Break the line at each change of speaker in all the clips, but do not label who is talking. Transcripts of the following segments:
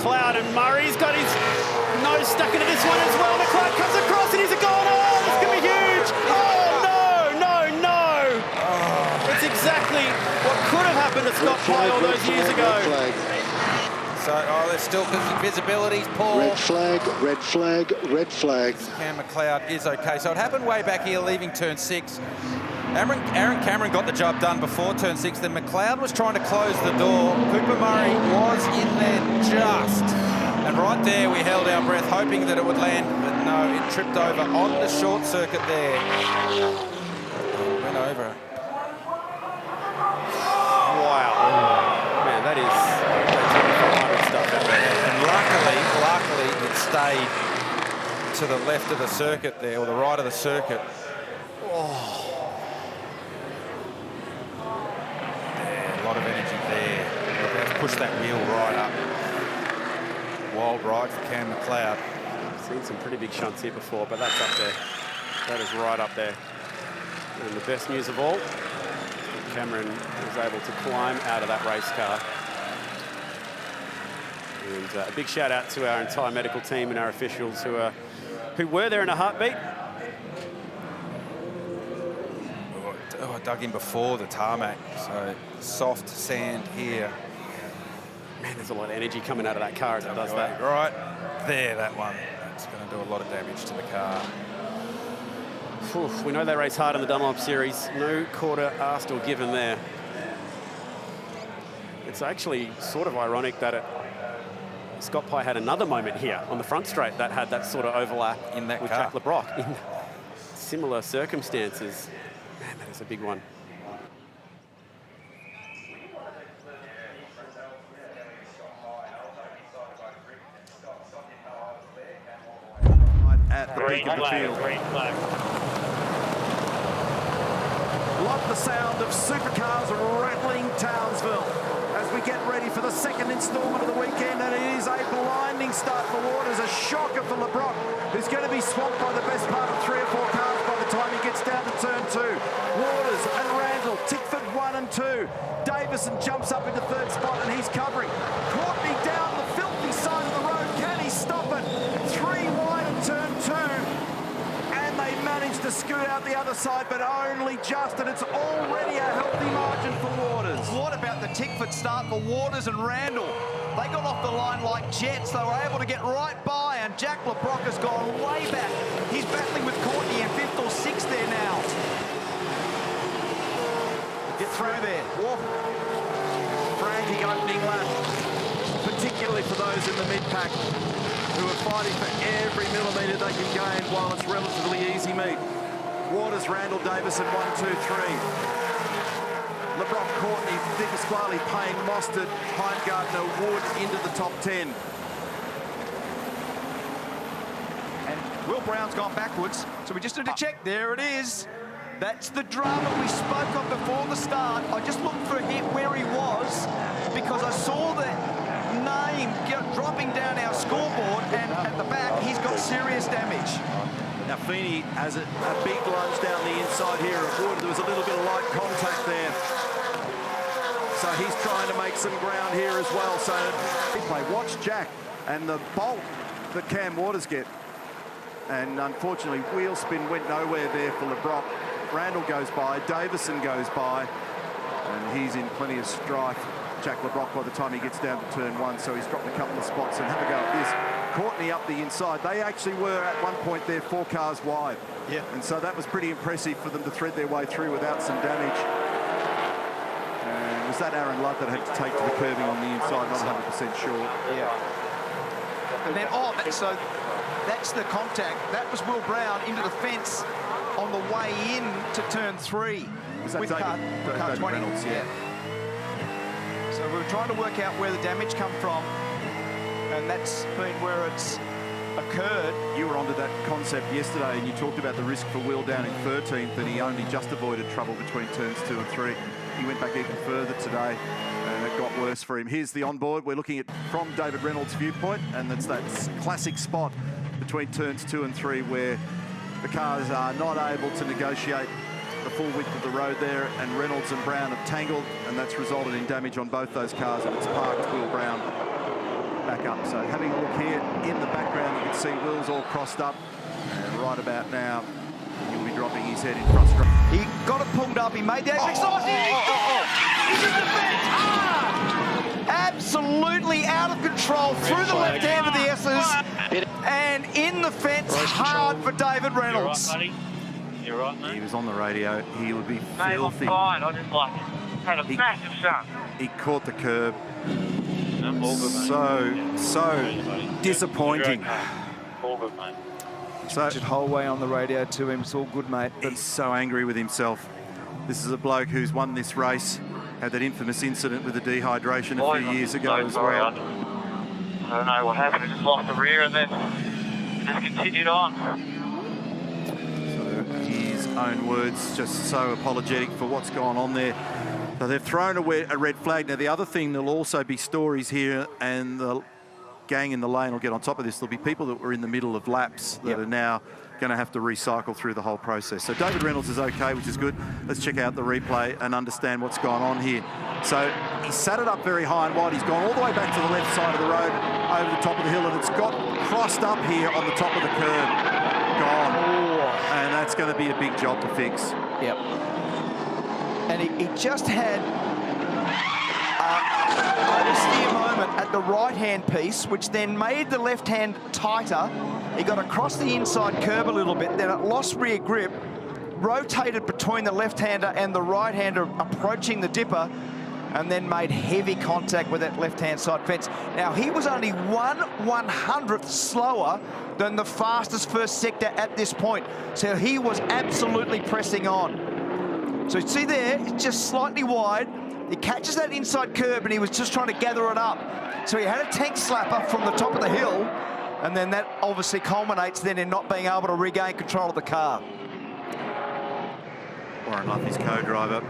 McLeod, and Murray's got his nose stuck into this one as well. McLeod comes across and he's a goal. Oh, this could be huge. Oh, no. Oh. It's exactly what could have happened to Scott Pye all those years ago.
So, there's still visibility's poor.
Red flag.
Cam McLeod is okay. So it happened way back here, leaving turn 6. Aaron Cameron got the job done before turn 6. Then McLeod was trying to close the door. Cooper Murray was in there just. And right there, we held our breath, hoping that it would land. But no, it tripped over on the short circuit there. Went over.
Wow. Man, that is stuff out there.
And luckily, it stayed to the left of the circuit there, or the right of the circuit. Oh. Yeah, a lot of energy there. Let's push that wheel right up. Wild ride for Cam McLeod.
I've seen some pretty big shunts here before, but that's up there. That is right up there. And the best news of all, Cameron was able to climb out of that race car. And a big shout out to our entire medical team and our officials who were there in a heartbeat.
I dug in before the tarmac, so soft sand here.
Man, there's a lot of energy coming out of that car as it does that.
Right there, that one. It's going to do a lot of damage to the car.
Oof, we know they race hard in the Dunlop Series. No quarter asked or given there. It's actually sort of ironic that Scott Pye had another moment here on the front straight that had that sort of overlap
in that
with
car.
Jack LeBrock in similar circumstances. Man, that is a big one.
At the peak of the field. Love the sound of supercars rattling Townsville as we get ready for the second instalment of the weekend, and it is a blinding start for Waters, a shocker for LeBrock, who's going to be swamped by the best part of 3 or 4 cars by the time he gets down to turn 2. Waters and Randle, Tickford 1 and 2. Davison jumps up into 3rd spot and he's covering. Courtney down the filthy side of the road. Can he stop it? 3 wide at turn 2. And they manage to scoot out the other side, but only just, and it's already a healthy margin for Waters.
What about the Tickford start for Waters and Randle? They got off the line like jets. They were able to get right by, and Jack LeBrock has gone way back. He's battling with Courtney in 5th or 6th there now. Get through there.
Frantic opening lap, particularly for those in the mid-pack who are fighting for every millimetre they can gain while it's relatively easy meet. Waters, Randle, Davison, 1, 2, 3. LeBrock, Courtney, Pasquale, Payne, Mostert, Heimgartner, Wood into the top 10.
And Will Brown's gone backwards, so we just need to check. There it is. That's the drama we spoke of before the start. I just looked for him where he was because I saw the name dropping down our scoreboard, and at the back he's got serious damage.
Now Feeney has a big lunge down the inside here at Wood. There was a little bit of light contact there. So he's trying to make some ground here as well. So watch Jack and the bolt that Cam Waters get. And unfortunately, wheel spin went nowhere there for LeBrock. Randle goes by, Davison goes by, and he's in plenty of strife, Jack LeBrock, by the time he gets down to turn 1, so he's dropped a couple of spots. And have a go at this. Courtney up the inside. They actually were at one point there 4 cars wide.
Yeah.
And so that was pretty impressive for them to thread their way through without some damage. And was that Aaron Ludd that had to take to the curbing on the inside? Not 100% sure.
Yeah. And then, so that's the contact. That was Will Brown into the fence on the way in to turn 3 with car 20.
Reynolds, yeah.
So we were trying to work out where the damage come from, and that's been where it's occurred.
You were onto that concept yesterday, and you talked about the risk for Will down in 13th, and he only just avoided trouble between turns 2 and 3. He went back even further today, and it got worse for him. Here's the onboard. We're looking at from David Reynolds' viewpoint, and that's that classic spot between turns 2 and 3 where the cars are not able to negotiate the full width of the road there, and Reynolds and Brown have tangled, and that's resulted in damage on both those cars, and it's parked Will Brown back up. So having a look here in the background, you can see Will's all crossed up. And right about now, he'll be dropping his head in frustration.
He got it pulled up. He made the apex. He's in the fence. Absolutely out of control through the left hand of the S's. And in the fence, hard for David Reynolds.
You're right, buddy. You're right, mate.
He was on the radio. He would be
Mate, I'm
filthy.
fine. I just like had a massive sun.
He caught the curb.
All good, mate.
So disappointing.
All good, mate.
So
The whole way on the radio to him. It's all good, mate. But
he's so angry with himself. This is a bloke who's won this race, had that infamous incident with the dehydration a few years ago as well.
I don't know what happened. I just lost the rear and then just continued on.
So his own words, just so apologetic for what's gone on there. So they've thrown a red flag. Now the other thing, there'll also be stories here, and the gang in the lane will get on top of this. There'll be people that were in the middle of laps that are now going to have to recycle through the whole process. So David Reynolds is okay, which is good. Let's check out the replay and understand what's gone on here. So he sat it up very high and wide. He's gone all the way back to the left side of the road, over the top of the hill, and it's got crossed up here on the top of the curb. Gone. And that's going to be a big job to fix.
Yep. And he just had oversteer moment at the right-hand piece, which then made the left hand tighter. He got across the inside curb a little bit, then it lost rear grip, rotated between the left-hander and the right-hander approaching the dipper, and then made heavy contact with that left-hand side fence. Now, he was only 1/100th slower than the fastest first sector at this point. So he was absolutely pressing on. So you see there, it's just slightly wide. He catches that inside curb and he was just trying to gather it up. So he had a tank slapper from the top of the hill, and then that obviously culminates then in not being able to regain control of the car.
Warren Luff, his co-driver.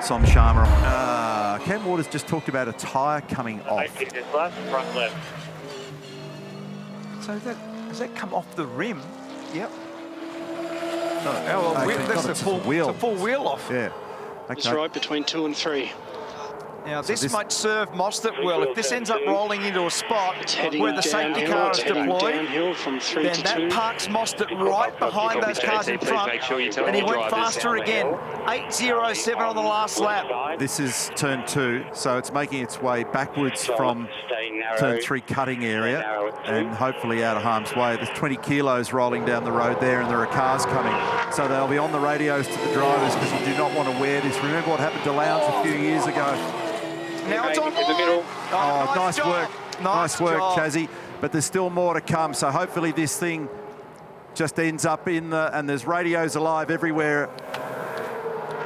Som Sharma. Cam Waters just talked about a tyre coming off.
This last front left.
So has that come off the rim? Yep.
Okay,
That's
it's
a full
wheel.
It's a full wheel off.
Yeah.
It's
Okay.
right between 2 and 3.
Now,
So
this
this-
might serve Mostert well. If this ends up rolling into a spot
It's heading
where the safety
downhill.
car
It's
is
heading
deployed,
downhill from 3
then
to
that
2.
parks Mostert right behind those cars in front, and he went faster again. 8:07 on the last lap.
This is turn 2, so it's making its way backwards from turn 3 cutting area and hopefully out of harm's way. There's 20 kilos rolling down the road there, and there are cars coming. So they'll be on the radios to the drivers because you do not want to wear this. Remember what happened to Lowndes a few years ago?
Now it's on
in the middle.
Oh, nice
job.
work. Nice work,
job.
Chazzy. But there's still more to come. So hopefully this thing just ends up in the... And there's radios alive everywhere.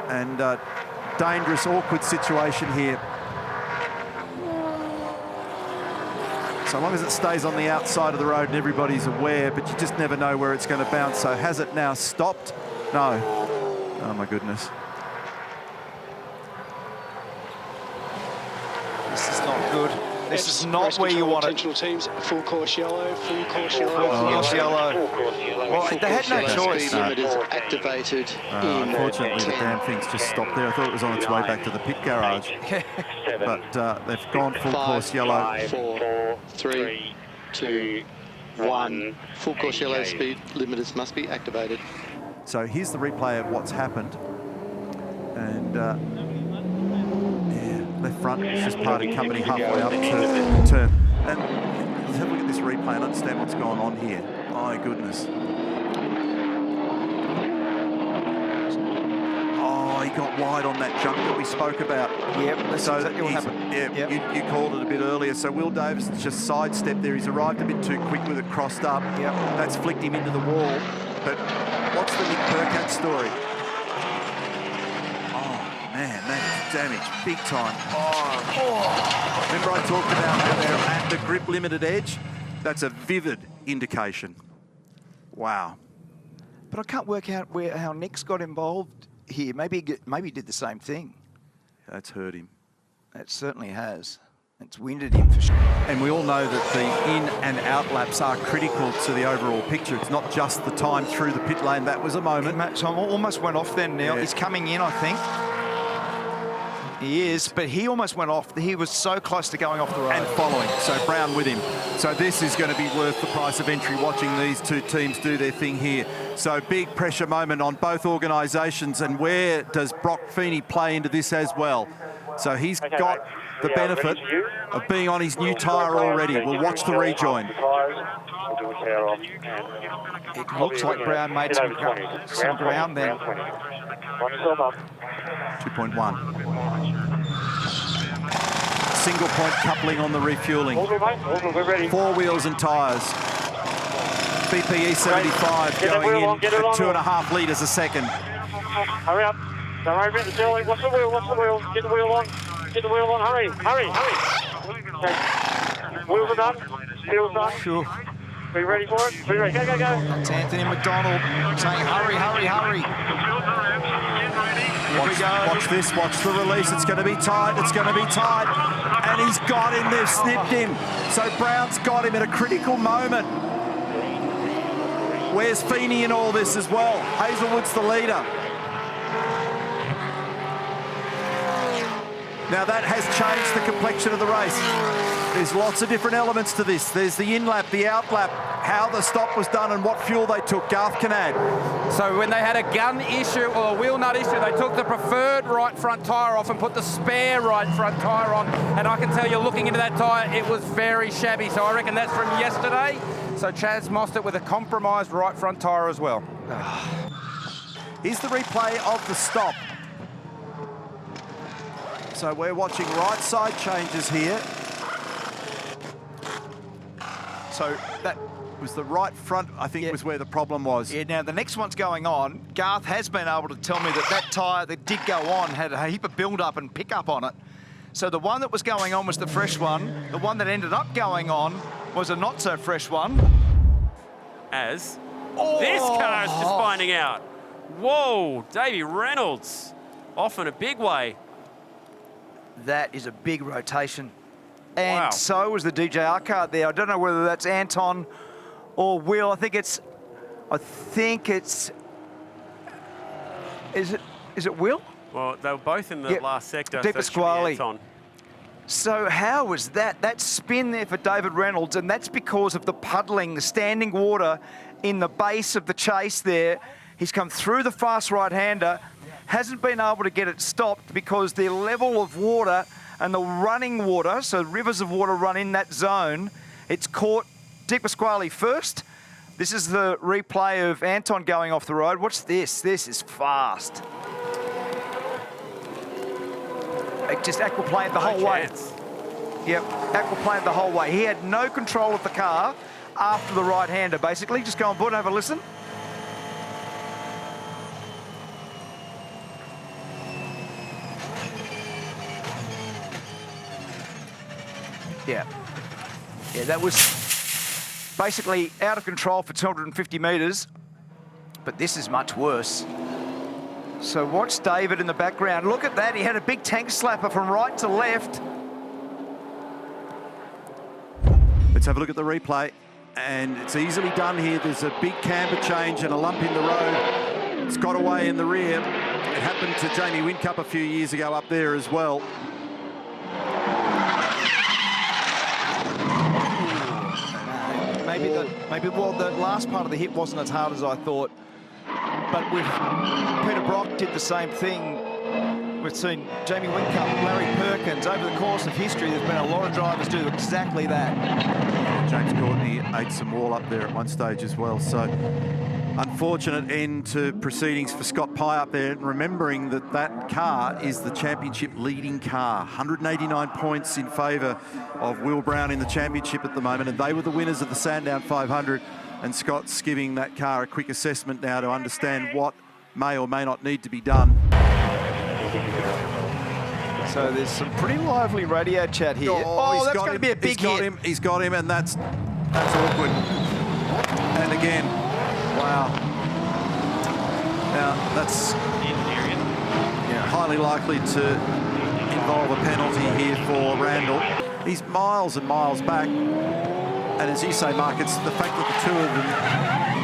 And dangerous, awkward situation here. So long as it stays on the outside of the road and everybody's aware, but you just never know where it's going to bounce. So has it now stopped? No. Oh, my goodness.
This is not good. This
It's
is not
race
where you
control
want it.
intentional teams. Full course yellow, full course yellow.
Course yellow. Well,
Full
they had
course
no
yellow.
choice.
Speed limit is activated in
Unfortunately, the
10.
damn thing's just stopped there. I thought it was on its way back to the pit garage. But they've gone full course yellow.
4, 3, 2, 1. Full course yellow. Speed limiters must be activated.
So here's the replay of what's happened. And yeah, left front, it's just parting company halfway up to turn. And let's have a look at this replay and understand what's going on here. My goodness. Oh, he got wide on that jump that we spoke about.
Yep, that's
So
exactly what
he's-
happened.
yeah,
Yep.
you called it a bit earlier. So Will Davis just sidestepped there. He's arrived a bit too quick with it crossed up.
Yep.
That's flicked him into the wall. But what's the Nick Percat story? Oh, man, that is damage. Big time. Oh. Remember I talked about how they're at the grip limited edge? That's a vivid indication. Wow.
But I can't work out how Nick's got involved here. Maybe he did the same thing.
That's hurt him.
It certainly has. It's winded him for sure.
And we all know that the in and out laps are critical to the overall picture. It's not just the time through the pit lane. That was a moment.
So I almost went off then, Neil.
Yeah.
He's coming in, I think. He is, but he almost went off. He was so close to going off the road.
And following, so Brown with him. So this is going to be worth the price of entry, watching these two teams do their thing here. So big pressure moment on both organisations, and where does Brock Feeney play into this as well? So he's got the benefit of being on his new tyre already. We'll watch the rejoin.
It looks like Brown made some ground there.
2.1. Single point coupling on the refuelling. 4 wheels and tyres. BPE 75 going in at 2.5 litres a second.
Hurry up. Don't worry about the jelly. What's the wheel? Get the wheel on. Get the wheel on. Hurry. Okay. Wheels are done. Wheels done.
Sure.
Are you ready for it? Are you ready? Go.
That's Anthony McDonald saying, hurry.
Watch this, watch the release. It's going to be tight, And he's got him, they've snipped him. So Brown's got him at a critical moment. Where's Feeney in all this as well? Hazelwood's the leader. Now that has changed the complexion of the race. There's lots of different elements to this. There's the in-lap, the out-lap, how the stop was done and what fuel they took. Garth can add.
So when they had a gun issue or a wheel nut issue, they took the preferred right front tyre off and put the spare right front tyre on. And I can tell you, looking into that tyre, it was very shabby. So I reckon that's from yesterday. So Chaz mossed it with a compromised right front tyre as well.
Here's the replay of the stop. So we're watching right side changes here. So that was the right front, I think, was where the problem was.
Yeah, now the next one's going on. Garth has been able to tell me that tyre that did go on had a heap of build-up and pick-up on it. So the one that was going on was the fresh one. The one that ended up going on was a not-so-fresh one.
This car is just finding out. Whoa, Davey Reynolds off in a big way.
That is a big rotation. And so was the DJR car there. I don't know whether that's Anton or Will. I think it's is it Will?
Well, they were both in the last sector.
Di Pasquale.
So
So how was that? That spin there for David Reynolds, and that's because of the puddling, the standing water in the base of the chase there. He's come through the fast right-hander, hasn't been able to get it stopped because the level of water and the running water, so rivers of water run in that zone, it's caught Di Pasquale first. This is the replay of Anton going off the road. Watch this. This is fast. It just aquaplaned the whole way. Yep, aquaplaned the whole way. He had no control of the car after the right-hander, basically. Just go on board and have a listen. Yeah, that was basically out of control for 250 metres, but this is much worse. So watch David in the background. Look at that, he had a big tank slapper from right to left.
Let's have a look at the replay, and it's easily done here. There's a big camber change and a lump in the road. It's got away in the rear. It happened to Jamie Whincup a few years ago up there as well.
Maybe the last part of the hit wasn't as hard as I thought. But with Peter Brock did the same thing. We've seen Jamie Whincup, Larry Perkins. Over the course of history, there's been a lot of drivers do exactly that.
James Courtney ate some wall up there at one stage as well. So unfortunate end to proceedings for Scott Pye up there. And remembering that that car is the championship leading car. 189 points in favour of Will Brown in the championship at the moment. And they were the winners of the Sandown 500. And Scott's giving that car a quick assessment now to understand what may or may not need to be done.
So there's some pretty lively radio chat here. Oh, that's going to be a big hit.
He's got him, and that's awkward. And again, wow. Now, that's highly likely to involve a penalty here for Randle. He's miles and miles back. And as you say, Mark, it's the fact that the two of them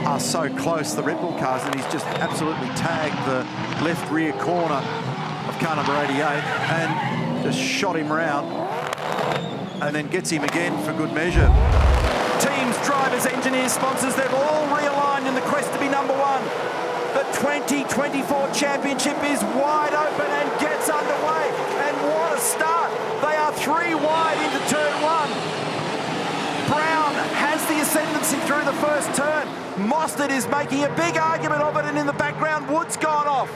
are so close, the Red Bull cars, and he's just absolutely tagged the left rear corner of car number 88 and just shot him round and then gets him again for good measure. Teams, drivers, engineers, sponsors, they've all realigned in the quest to be number one. The 2024 championship is wide open and gets underway. And what a start. They are 3 wide into turn 1. Brown has the ascendancy through the first turn. Mostert is making a big argument of it, and in the background, Wood's gone off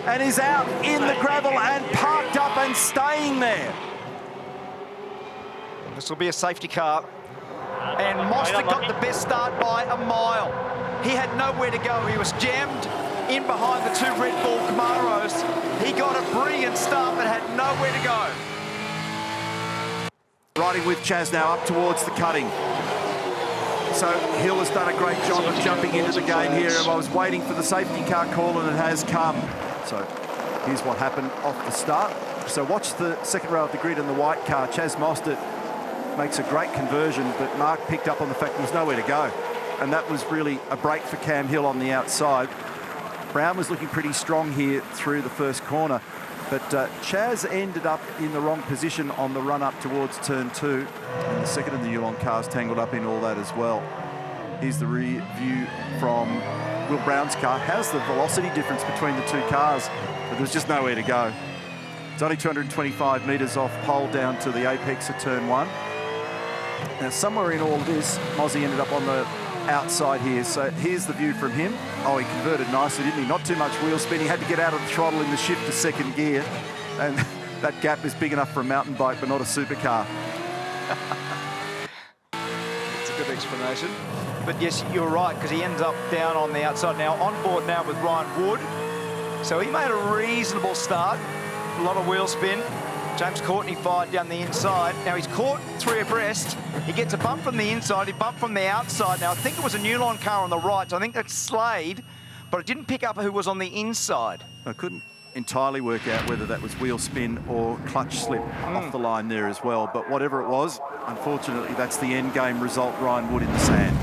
and is out in the gravel and parked up and staying there.
This will be a safety car. And Mostert got the best start by a mile. He had nowhere to go. He was jammed in behind the 2 Red Bull Camaros. He got a brilliant start but had nowhere to go.
Riding with Chaz now up towards the cutting. So Hill has done a great job of jumping into the game here. I was waiting for the safety car call and it has come. So here's what happened off the start. So watch the second row of the grid in the white car. Chaz Mostert makes a great conversion, but Mark picked up on the fact there was nowhere to go. And that was really a break for Cam Hill on the outside. Brown was looking pretty strong here through the first corner, but Chaz ended up in the wrong position on the run up towards turn 2. And the second of the Yulon cars tangled up in all that as well. Here's the rear view from Will Brown's car. How's the velocity difference between the 2 cars? But there's just nowhere to go. It's only 225 metres off pole down to the apex of turn 1. Now, somewhere in all of this, Mozzie ended up on the outside here. So here's the view from him. Oh, he converted nicely, didn't he? Not too much wheel spin. He had to get out of the throttle in the shift to second gear. And that gap is big enough for a mountain bike, but not a supercar.
It's a good explanation. But yes, you're right, because he ends up down on the outside. Now, on board now with Ryan Wood. So he made a reasonable start. A lot of wheel spin. James Courtney fired down the inside. Now he's caught 3 abreast. He gets a bump from the inside, he bumped from the outside. Now I think it was a Newline car on the right, so I think that's Slade, but it didn't pick up who was on the inside.
I couldn't entirely work out whether that was wheel spin or clutch slip off the line there as well, but whatever it was, unfortunately, that's the end game result. Ryan Wood in the sand.